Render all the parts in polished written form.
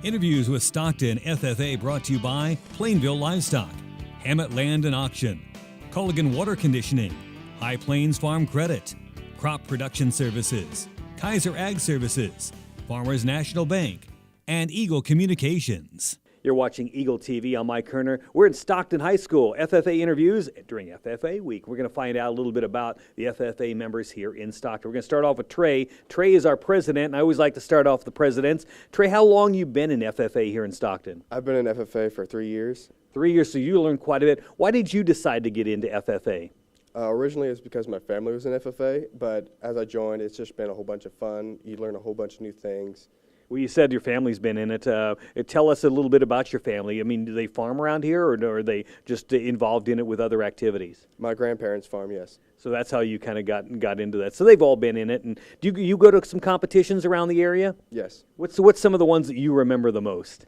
Interviews with Stockton FFA brought to you by Plainville Livestock, Hammett Land and Auction, Culligan Water Conditioning, High Plains Farm Credit, Crop Production Services, Kaiser Ag Services, Farmers National Bank, and Eagle Communications. You're watching Eagle TV. I'm Mike Kerner. We're in Stockton High School. FFA interviews during FFA week. We're going to find out a little bit about the FFA members here in Stockton. We're going to start off with Trey. Trey is our president, and I always like to start off with the presidents. Trey, how long you been in FFA here in Stockton? I've been in FFA for 3 years. 3 years, so you learned quite a bit. Why did you decide to get into FFA? Originally, it's because my family was in FFA, but as I joined, it's just been a whole bunch of fun. You learn a whole bunch of new things. Well, you said your family's been in it. Tell us a little bit about your family. I mean, do they farm around here, or are they just involved in it with other activities? My grandparents farm, yes. So that's how you kind of got into that. So they've all been in it. And do you go to some competitions around the area? Yes. What's some of the ones that you remember the most?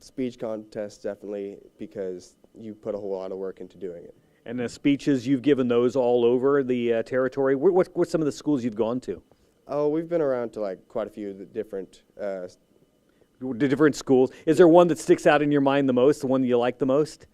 Speech contests, definitely, because you put a whole lot of work into doing it. And the speeches, you've given those all over the territory. What's some of the schools you've gone to? Oh, we've been around to like quite a few of the different schools. Is there one that sticks out in your mind the most, the one that you like the most?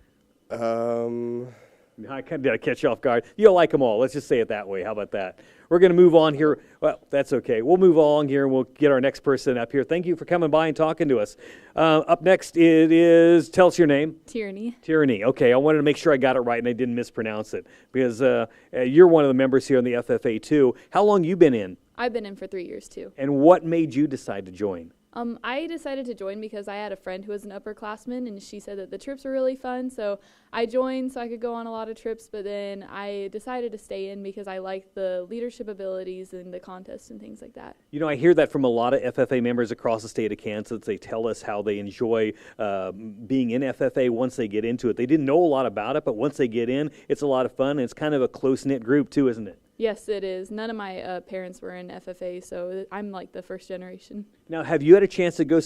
Did I catch you off guard? You'll like them all. Let's just say it that way. How about that? We're going to move on here. Well, that's okay. We'll move along here, and we'll get our next person up here. Thank you for coming by and talking to us. Up next, tell us your name. Tierney. Tierney. Okay, I wanted to make sure I got it right and I didn't mispronounce it, because you're one of the members here in the FFA, too. How long you been in? I've been in for 3 years, too. And what made you decide to join? I decided to join because I had a friend who was an upperclassman, and she said that the trips were really fun, so I joined so I could go on a lot of trips, but then I decided to stay in because I liked the leadership abilities and the contests and things like that. You know, I hear that from a lot of FFA members across the state of Kansas. They tell us how they enjoy being in FFA once they get into it. They didn't know a lot about it, but once they get in, it's a lot of fun, and it's kind of a close-knit group, too, isn't it? Yes, it is. None of my parents were in FFA, so I'm like the first generation. Now, have you had a chance to go to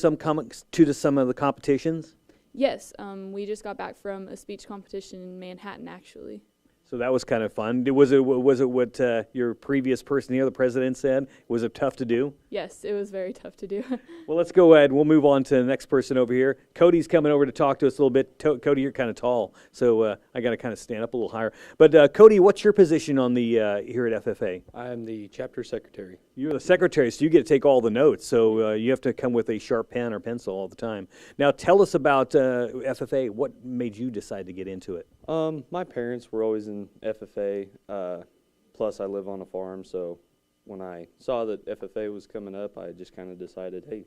some of the competitions? Yes, we just got back from a speech competition in Manhattan, actually. So that was kind of fun. Was it what your previous person here, the president, said? Was it tough to do? Yes, it was very tough to do. Well, let's go ahead. We'll move on to the next person over here. Cody's coming over to talk to us a little bit. Cody, you're kind of tall, so I got to kind of stand up a little higher. But Cody, what's your position on the here at FFA? I am the chapter secretary. You're the secretary, so you get to take all the notes. So you have to come with a sharp pen or pencil all the time. Now, tell us about FFA. What made you decide to get into it? My parents were always in FFA, plus I live on a farm, so when I saw that FFA was coming up, I just kind of decided, hey,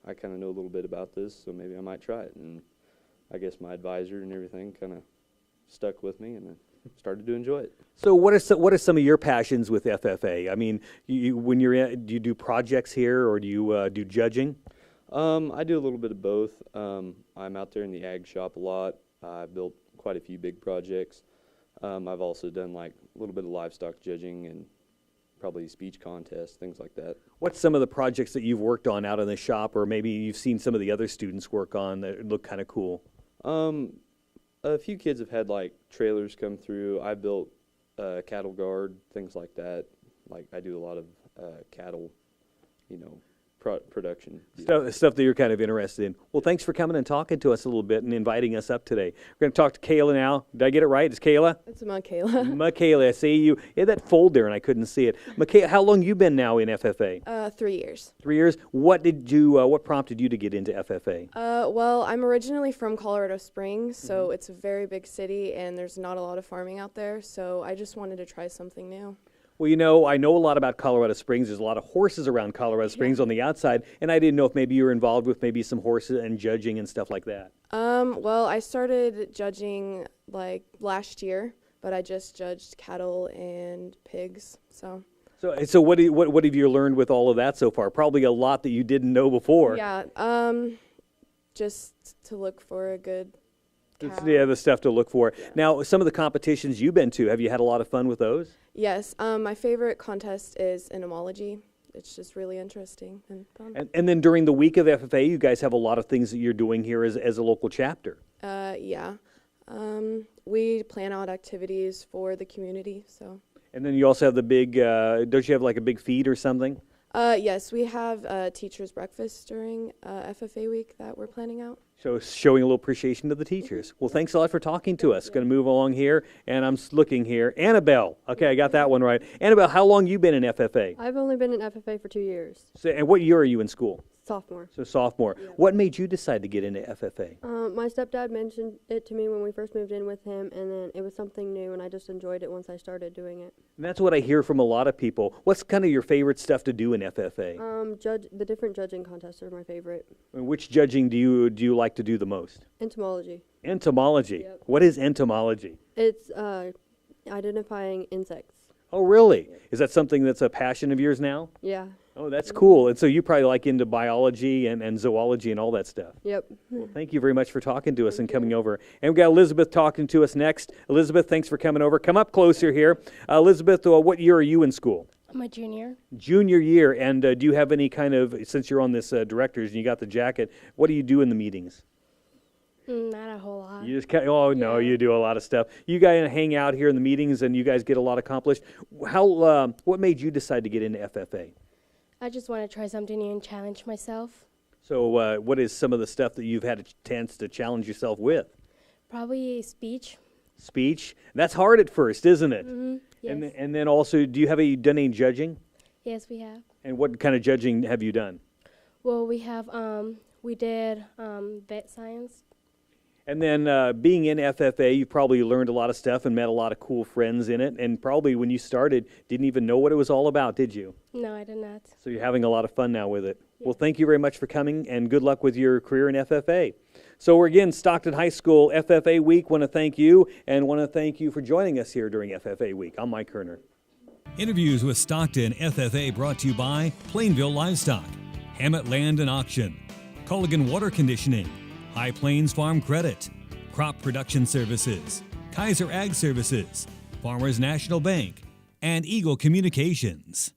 I kind of know a little bit about this, so maybe I might try it. And I guess my advisor and everything kind of stuck with me, and I started to enjoy it. So what are some of your passions with FFA? I mean, when do you do projects here, or do you do judging? I do a little bit of both. I'm out there in the ag shop a lot. I've built quite a few big projects. I've also done like a little bit of livestock judging and probably speech contests, things like that. What's some of the projects that you've worked on out in the shop, or maybe you've seen some of the other students work on that look kind of cool? A few kids have had like trailers come through. I built cattle guard, things like that. Like I do a lot of cattle, production. Stuff that you're kind of interested in. Well, thanks for coming and talking to us a little bit and inviting us up today. We're going to talk to Kayla now. Did I get it right? It's Kayla? It's Michaela. Michaela, I see you. Yeah, that fold there, and I couldn't see it. Michaela, how long you been now in FFA? 3 years. 3 years. What prompted you to get into FFA? Well, I'm originally from Colorado Springs, so it's a very big city, and there's not a lot of farming out there, so I just wanted to try something new. Well, I know a lot about Colorado Springs. There's a lot of horses around Colorado Springs on the outside, and I didn't know if maybe you were involved with maybe some horses and judging and stuff like that. Well, I started judging like last year, but I just judged cattle and pigs, so. So what have you learned with all of that so far? Probably a lot that you didn't know before. Yeah, just to look for a good cow. Yeah, the stuff to look for. Yeah. Now, some of the competitions you've been to, have you had a lot of fun with those? Yes, my favorite contest is entomology. It's just really interesting and fun. And then during the week of FFA, you guys have a lot of things that you're doing here as a local chapter. Yeah. We plan out activities for the community, so. And then you also have the big, don't you have like a big feed or something? Yes, we have teachers' breakfast during FFA week that we're planning out. So showing a little appreciation to the teachers. Well, thanks a lot for talking to us. Going to move along here, and I'm looking here. Annabelle. Okay, I got that one right. Annabelle, how long you been in FFA? I've only been in FFA for 2 years. So, and what year are you in school? Sophomore. So sophomore. What made you decide to get into FFA? My stepdad mentioned it to me when we first moved in with him, and then it was something new, and I just enjoyed it once I started doing it. And that's what I hear from a lot of people. What's kind of your favorite stuff to do in FFA? The different judging contests are my favorite. And which judging do you like to do the most? Entomology. Entomology. Yep. What is entomology? It's identifying insects. Oh, really? Is that something that's a passion of yours now? Yeah. Oh, that's cool. And so you probably like into biology and zoology and all that stuff. Yep. Well, thank you very much for talking to us and coming over. And we've got Elizabeth talking to us next. Elizabeth, thanks for coming over. Come up closer here. Elizabeth, what year are you in school? I'm a junior. Junior year. And do you have any kind of, since you're on this directors and you got the jacket, what do you do in the meetings? Not a whole lot. You just oh no, Yeah. you do a lot of stuff. You guys hang out here in the meetings and you guys get a lot accomplished. What made you decide to get into FFA? I just want to try something new and challenge myself. So what is some of the stuff that you've had a chance to challenge yourself with? Probably speech. Speech. That's hard at first, isn't it? Mm-hmm. Yes. And then also, do you have done any judging? Yes, we have. And what kind of judging have you done? Well, we did vet science. And then being in FFA, you probably learned a lot of stuff and met a lot of cool friends in it. And probably when you started, didn't even know what it was all about, did you? No, I did not. So you're having a lot of fun now with it. Well, thank you very much for coming, and good luck with your career in FFA. So we're again, Stockton High School FFA Week. Want to thank you, and want to thank you for joining us here during FFA Week. I'm Mike Kerner. Interviews with Stockton FFA brought to you by Plainville Livestock, Hammett Land and Auction, Culligan Water Conditioning, High Plains Farm Credit, Crop Production Services, Kaiser Ag Services, Farmers National Bank, and Eagle Communications.